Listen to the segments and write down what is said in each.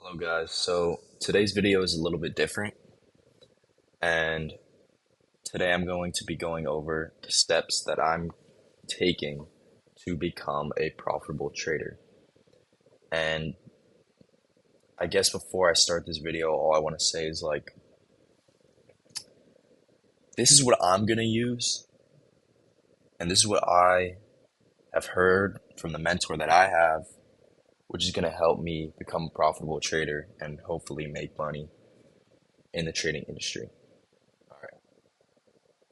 Hello guys, so today's video is a little bit different, and today I'm going to be going over the steps that I'm taking to become a profitable trader. And I guess before I start this video, all I want to say is this is what I'm gonna use, and this is what I have heard from the mentor that I have, which is gonna help me become a profitable trader and hopefully make money in the trading industry. All right.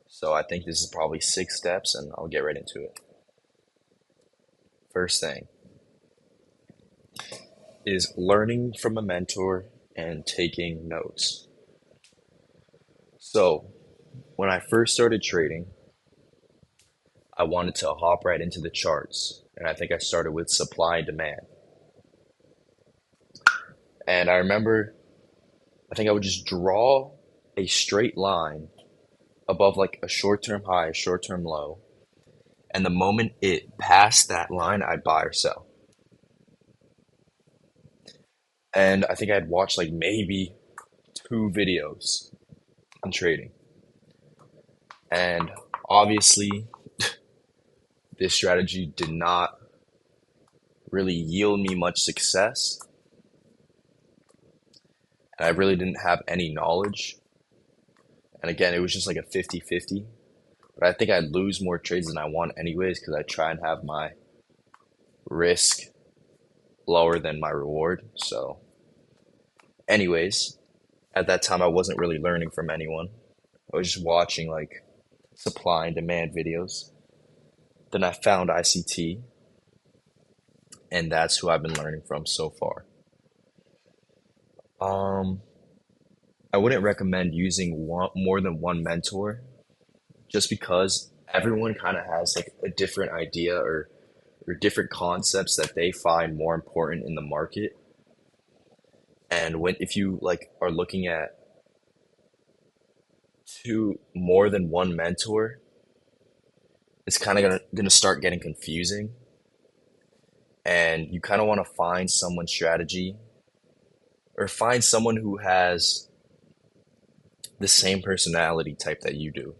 So I think this is probably 6 steps, and I'll get right into it. First thing is learning from a mentor and taking notes. So when I first started trading, I wanted to hop right into the charts, and I think I started with supply and demand. And I remember, I think I would just draw a straight line above like a short-term high, a short-term low, and the moment it passed that line, I'd buy or sell. And I think I'd watched like maybe 2 videos on trading. And obviously, this strategy did not really yield me much success. And I really didn't have any knowledge. And again, it was just like a 50-50. But I think I'd lose more trades than I want anyways because I try and have my risk lower than my reward. So anyways, at that time I wasn't really learning from anyone. I was just watching like supply and demand videos. Then I found ICT, and that's who I've been learning from so far. Um, I wouldn't recommend using more than one mentor just because everyone kind of has like a different idea or different concepts that they find more important in the market. And when if you like are looking at more than one mentor, it's kind of gonna start getting confusing, and you kind of want to find someone's strategy or find someone who has the same personality type that you do.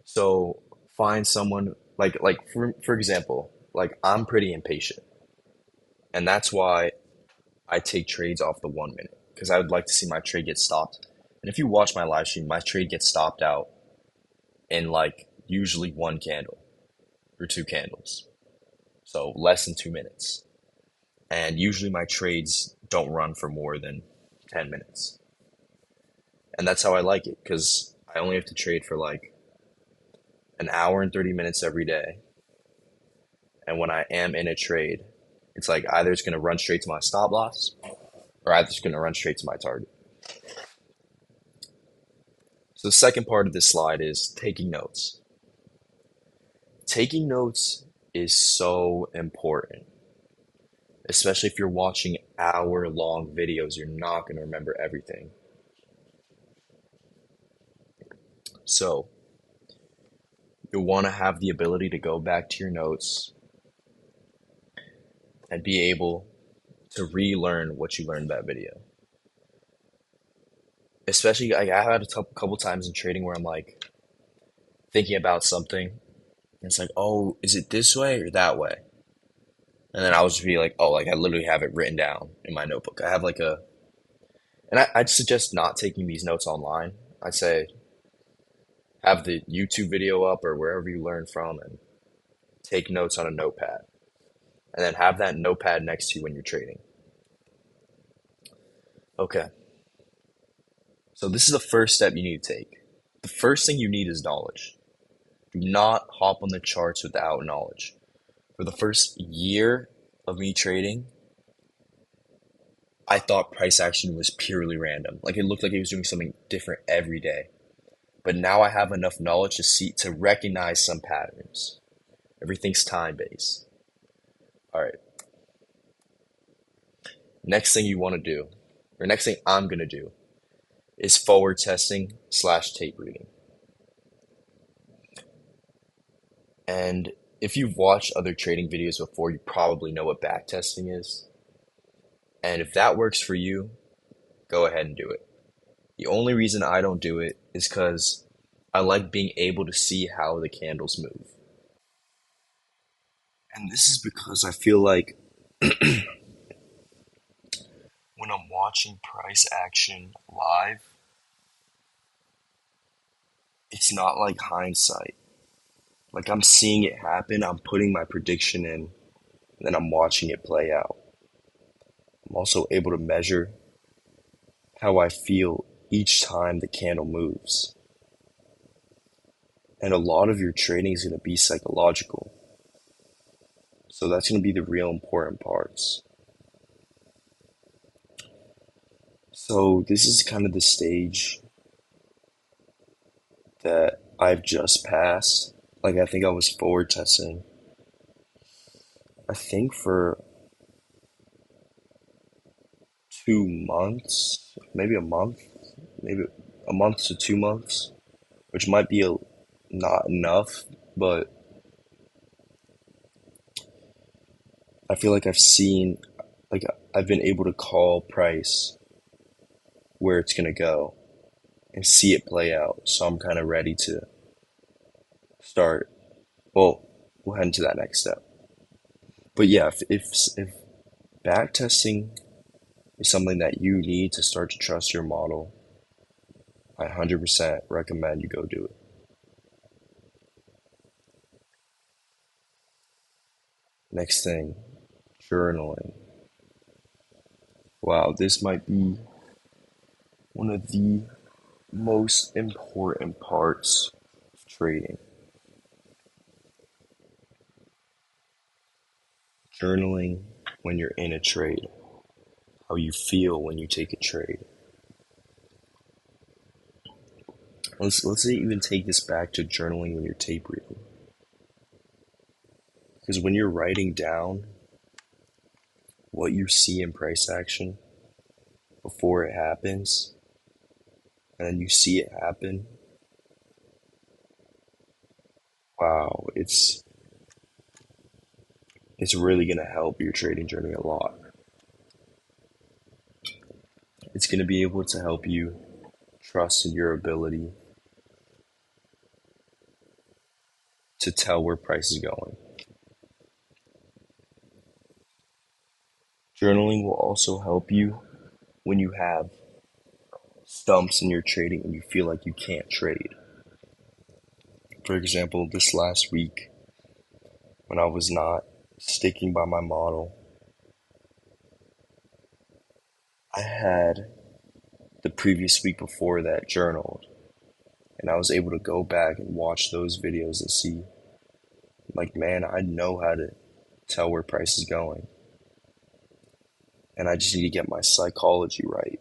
So find someone like for example, like I'm pretty impatient, and that's why I take trades off the 1 minute because I would like to see my trade get stopped. And if you watch my live stream, my trade gets stopped out in like usually 1 candle or 2 candles, so less than 2 minutes. And usually my trades don't run for more than 10 minutes. And that's how I like it because I only have to trade for like an hour and 30 minutes every day. And when I am in a trade, it's like either it's going to run straight to my stop loss or either it's going to run straight to my target. So the second part of this slide is taking notes. Taking notes is so important, especially if you're watching hour-long videos. You're not going to remember everything. So you'll want to have the ability to go back to your notes and be able to relearn what you learned in that video. Especially, I had a couple times in trading where I'm like thinking about something, and it's like, oh, is it this way or that way? And then I was just be like, oh, like I literally have it written down in my notebook. I have like I'd suggest not taking these notes online. I'd say have the YouTube video up or wherever you learn from and take notes on a notepad. And then have that notepad next to you when you're trading. Okay. So this is the first step you need to take. The first thing you need is knowledge. Do not hop on the charts without knowledge. For the first year of me trading, I thought price action was purely random. Like it looked like it was doing something different every day. But now I have enough knowledge to recognize some patterns. Everything's time based. All right. Next thing you want to do, or next thing I'm going to do, is forward testing / tape reading. And if you've watched other trading videos before, you probably know what back testing is. And if that works for you, go ahead and do it. The only reason I don't do it is because I like being able to see how the candles move. And this is because I feel like when I'm watching price action live, it's not like hindsight. Like I'm seeing it happen, I'm putting my prediction in, and then I'm watching it play out. I'm also able to measure how I feel each time the candle moves. And a lot of your trading is going to be psychological. So that's going to be the real important parts. So this is kind of the stage that I've just passed. Like I think I was forward testing, I think for 2 months, maybe a month, maybe a month to 2 months, which might be not enough, but I feel like like I've been able to call price where it's gonna go and see it play out. So I'm kind of ready to start. Well, we'll head into that next step. But yeah, if back testing is something that you need to start to trust your model, I 100% recommend you go do it. Next thing, journaling. Wow, this might be one of the most important parts of trading. Journaling when you're in a trade, how you feel when you take a trade. Let's even take this back to journaling when you're tape reading. Because when you're writing down what you see in price action before it happens, and then you see it happen, wow, it's really gonna help your trading journey a lot. It's gonna be able to help you trust in your ability to tell where price is going. Journaling will also help you when you have stumps in your trading and you feel like you can't trade. For example, this last week when I was not sticking by my model, I had the previous week before that journaled, and I was able to go back and watch those videos and see, like, man, I know how to tell where price is going, and I just need to get my psychology right,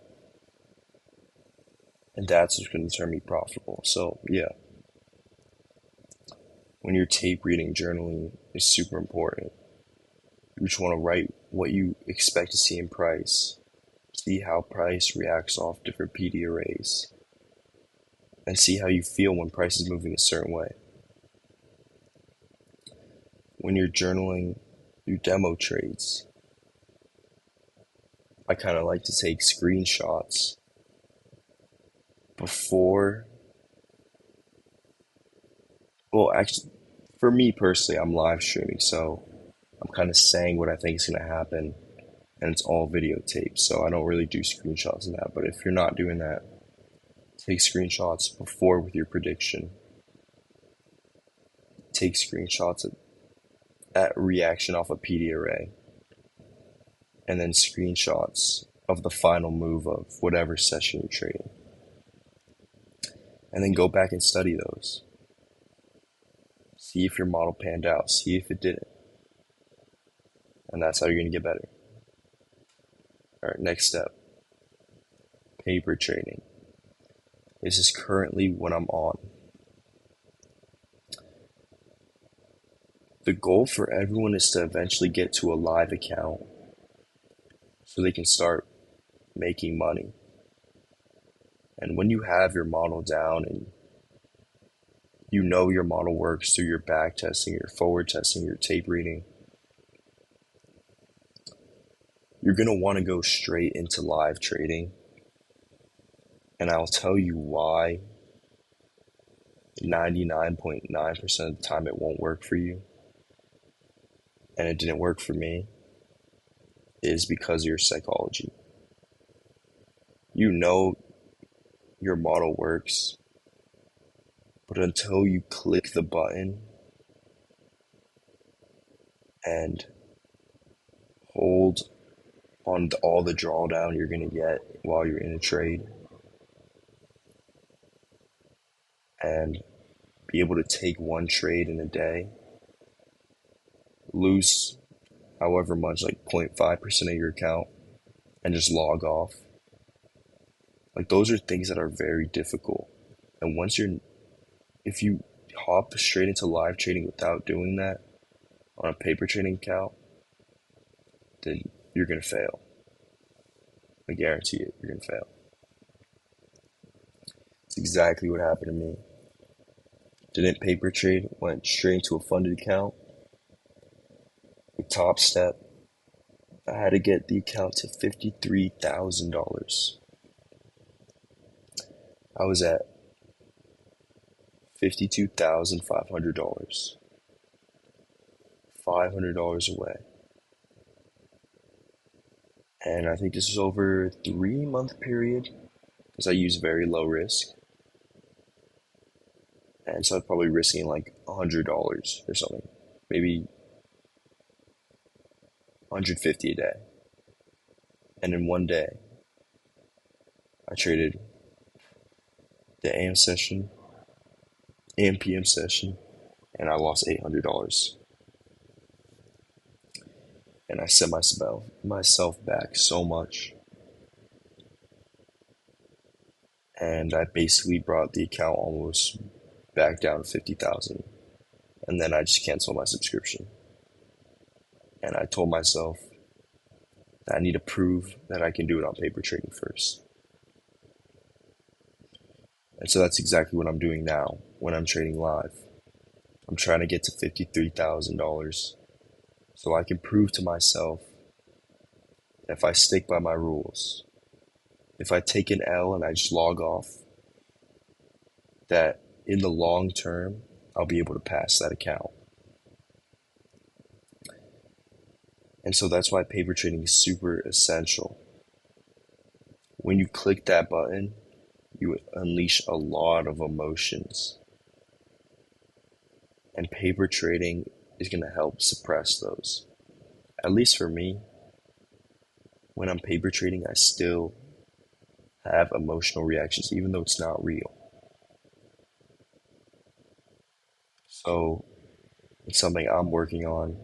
and that's what's going to turn me profitable. So yeah, when you're tape reading, journaling is super important. You just want to write what you expect to see in price, see how price reacts off different PD arrays, and see how you feel when price is moving a certain way. When you're journaling your demo trades, I kind of like to take screenshots before, well, actually, for me personally, I'm live streaming, so I'm kind of saying what I think is going to happen, and it's all videotaped, so I don't really do screenshots in that. But if you're not doing that, take screenshots before with your prediction. Take screenshots at reaction off a PD array, and then screenshots of the final move of whatever session you're trading. And then go back and study those. See if your model panned out, see if it didn't. And that's how you're going to get better. All right, next step, paper trading. This is currently what I'm on. The goal for everyone is to eventually get to a live account so they can start making money. And when you have your model down and you know your model works through your back testing, your forward testing, your tape reading, you're going to want to go straight into live trading. And I'll tell you why 99.9% of the time it won't work for you. And it didn't work for me, is because of your psychology. You know your model works, but until you click the button and hold on to all the drawdown you're going to get while you're in a trade and be able to take one trade in a day, lose however much, like 0.5% of your account, and just log off. Like, those are things that are very difficult. And if you hop straight into live trading without doing that on a paper trading account, then you're going to fail. I guarantee it, you're going to fail. It's exactly what happened to me. Didn't paper trade, went straight into a funded account. The top step, I had to get the account to $53,000. I was at $52,500. $500 away. And I think this is over a 3-month period because I use very low risk. And so I'm probably risking like $100 or something, maybe $150 a day. And in one day, I traded the AM session, AM PM session, and I lost $800. And I set myself back so much. And I basically brought the account almost back down to 50,000. And then I just canceled my subscription. And I told myself that I need to prove that I can do it on paper trading first. And so that's exactly what I'm doing now when I'm trading live. I'm trying to get to $53,000 so I can prove to myself that if I stick by my rules, if I take an L and I just log off, that in the long term, I'll be able to pass that account. And so that's why paper trading is super essential. When you click that button, you unleash a lot of emotions. And paper trading is going to help suppress those. At least for me, when I'm paper trading, I still have emotional reactions, even though it's not real. So it's something I'm working on,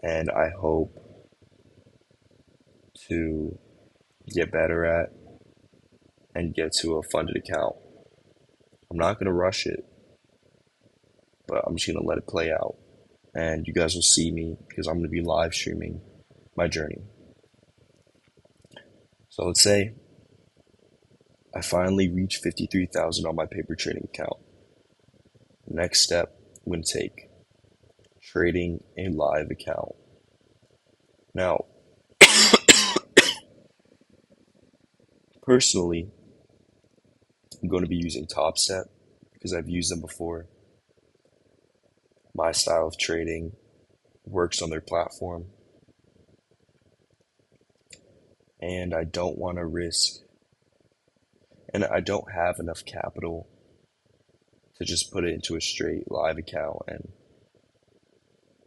and I hope to get better at and get to a funded account. I'm not going to rush it, but I'm just going to let it play out. And you guys will see me because I'm going to be live streaming my journey. So let's say I finally reach 53,000 on my paper trading account. Next step, I'm going to take trading a live account. Now, personally, I'm going to be using Top Step because I've used them before. My style of trading works on their platform. And I don't want to risk, and I don't have enough capital to just put it into a straight live account and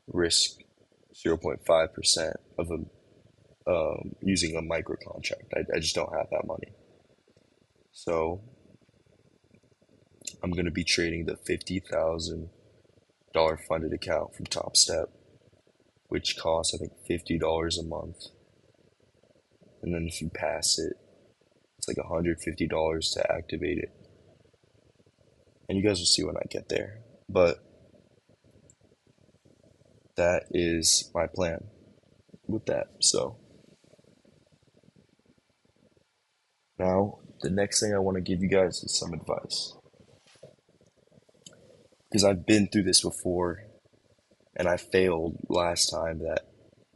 risk 0.5% of using a micro contract. I just don't have that money. So I'm going to be trading the $50,000 funded account from Top Step, which costs, I think, $50 a month. And then if you pass it, it's like $150 to activate it. And you guys will see when I get there. But that is my plan with that. So now the next thing I want to give you guys is some advice. Because I've been through this before and I failed last time that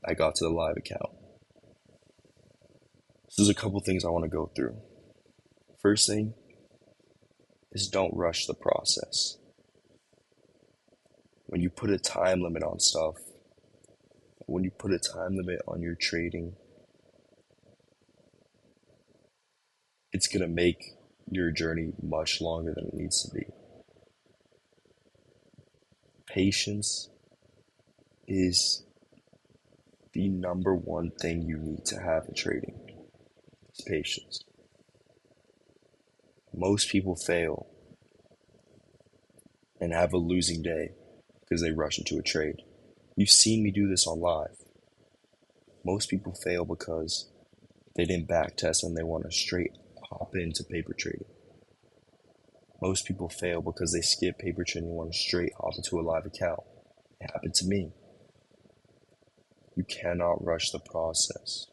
I got to the live account. So there's a couple things I want to go through. First thing is don't rush the process. When you put a time limit on stuff, when you put a time limit on your trading, it's going to make your journey much longer than it needs to be. Patience is the number one thing you need to have in trading. It's patience. Most people fail and have a losing day because they rush into a trade. You've seen me do this on live. Most people fail because they didn't backtest and they want to straight hop into paper trading. Most people fail because they skip paper trading and want to straight hop into a live account. It happened to me. You cannot rush the process.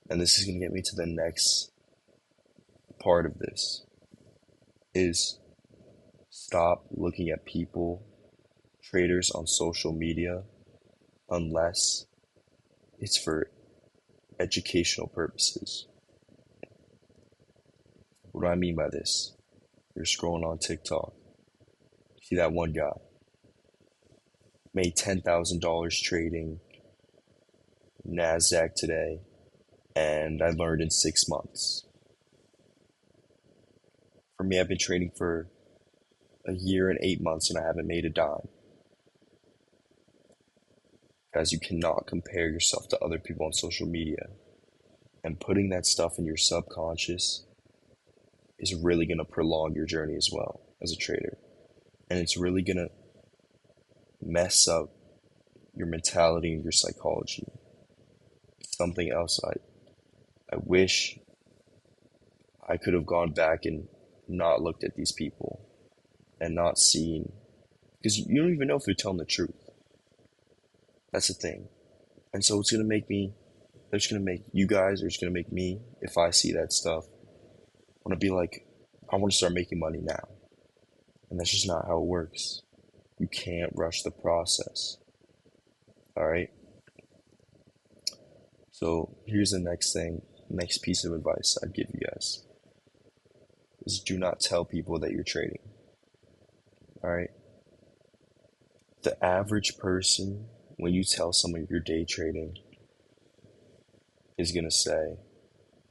And this is going to get me to the next part of this, is stop looking at people, traders on social media, unless it's for educational purposes. What do I mean by this? You're scrolling on TikTok. See that one guy made $10,000 trading NASDAQ today, and I learned in 6 months. For me, I've been trading for a year and 8 months and I haven't made a dime. Guys, you cannot compare yourself to other people on social media. And putting that stuff in your subconscious is really going to prolong your journey as well as a trader. And it's really going to mess up your mentality and your psychology. Something else I wish I could have gone back and not looked at these people and not seen, because you don't even know if they're telling the truth. That's the thing. And so it's going to make me, they're just going to make you guys, or it's going to make me, if I see that stuff, want to be like, I want to start making money now. And that's just not how it works. You can't rush the process. All right? So here's the next thing, next piece of advice I'd give you guys, is do not tell people that you're trading. All right? The average person, when you tell someone you're day trading, is going to say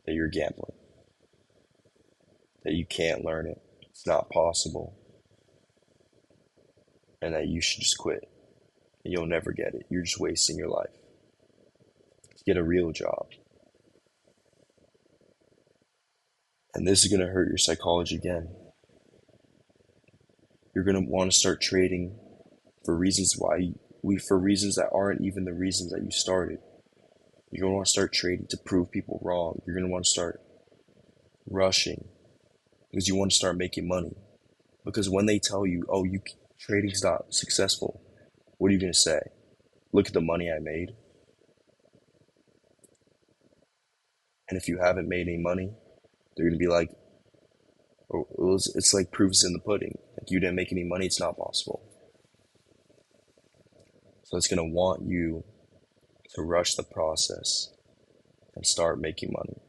that you're gambling, that you can't learn it, it's not possible, and that you should just quit. And you'll never get it. You're just wasting your life. Get a real job. And this is going to hurt your psychology again. You're going to want to start trading for reasons for reasons that aren't even the reasons that you started. You're going to want to start trading to prove people wrong. You're going to want to start rushing because you want to start making money. Because when they tell you, oh, trading's not successful, what are you going to say? Look at the money I made. And if you haven't made any money, they're going to be like, oh, it's like proofs in the pudding. Like, you didn't make any money, it's not possible. So it's going to want you to rush the process and start making money.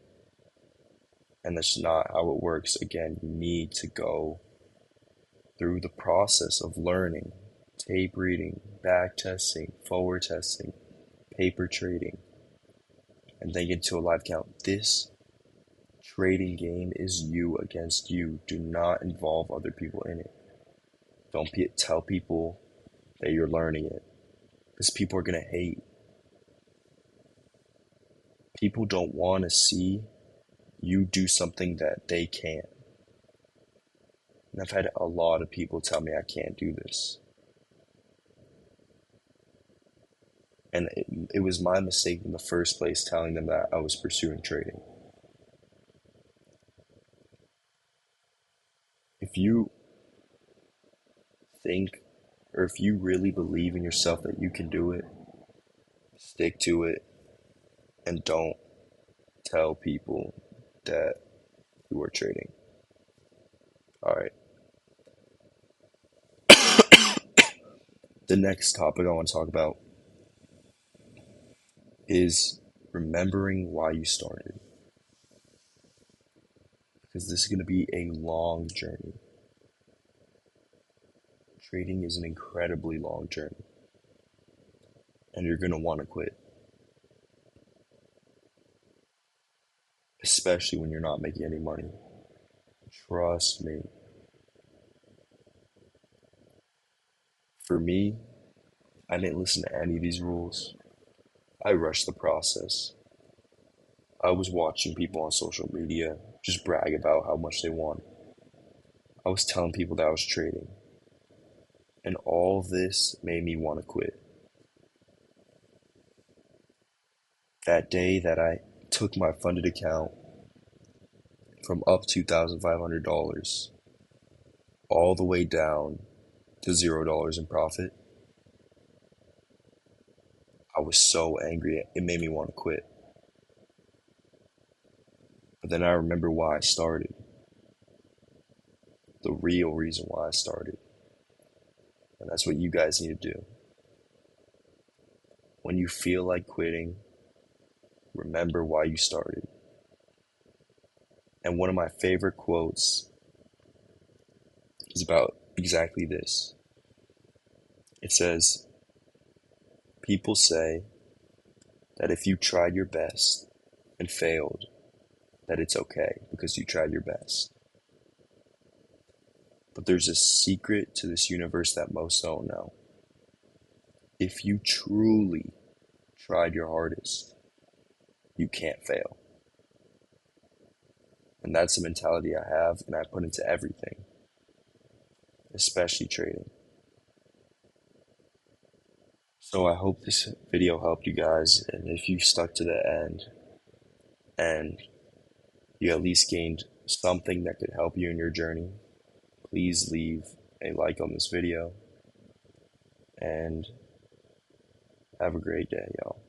And that's not how it works. Again, you need to go through the process of learning, tape reading, back testing, forward testing, paper trading, and then get to a live account. This trading game is you against you. Do not involve other people in it. Don't tell people that you're learning it, because people are going to hate. People don't want to see you do something that they can't. And I've had a lot of people tell me I can't do this. And it was my mistake in the first place telling them that I was pursuing trading. If you think, or if you really believe in yourself that you can do it, stick to it, and don't tell people that you are trading. All right. The next topic I want to talk about is remembering why you started, because this is going to be a long journey. Trading is an incredibly long journey, and you're going to want to quit, especially when you're not making any money. Trust me. For me, I didn't listen to any of these rules. I rushed the process. I was watching people on social media just brag about how much they won. I was telling people that I was trading. And all of this made me want to quit. That day that I took my funded account from up $2,500 all the way down to $0 in profit, I was so angry. It made me want to quit. But then I remember why I started. The real reason why I started. And that's what you guys need to do. When you feel like quitting, remember why you started. And one of my favorite quotes is about exactly this. It says, people say that if you tried your best and failed, that it's okay because you tried your best. But there's a secret to this universe that most don't know. If you truly tried your hardest, you can't fail. And that's the mentality I have, and I put into everything, especially trading. So I hope this video helped you guys, and if you stuck to the end and you at least gained something that could help you in your journey, please leave a like on this video, and have a great day, y'all.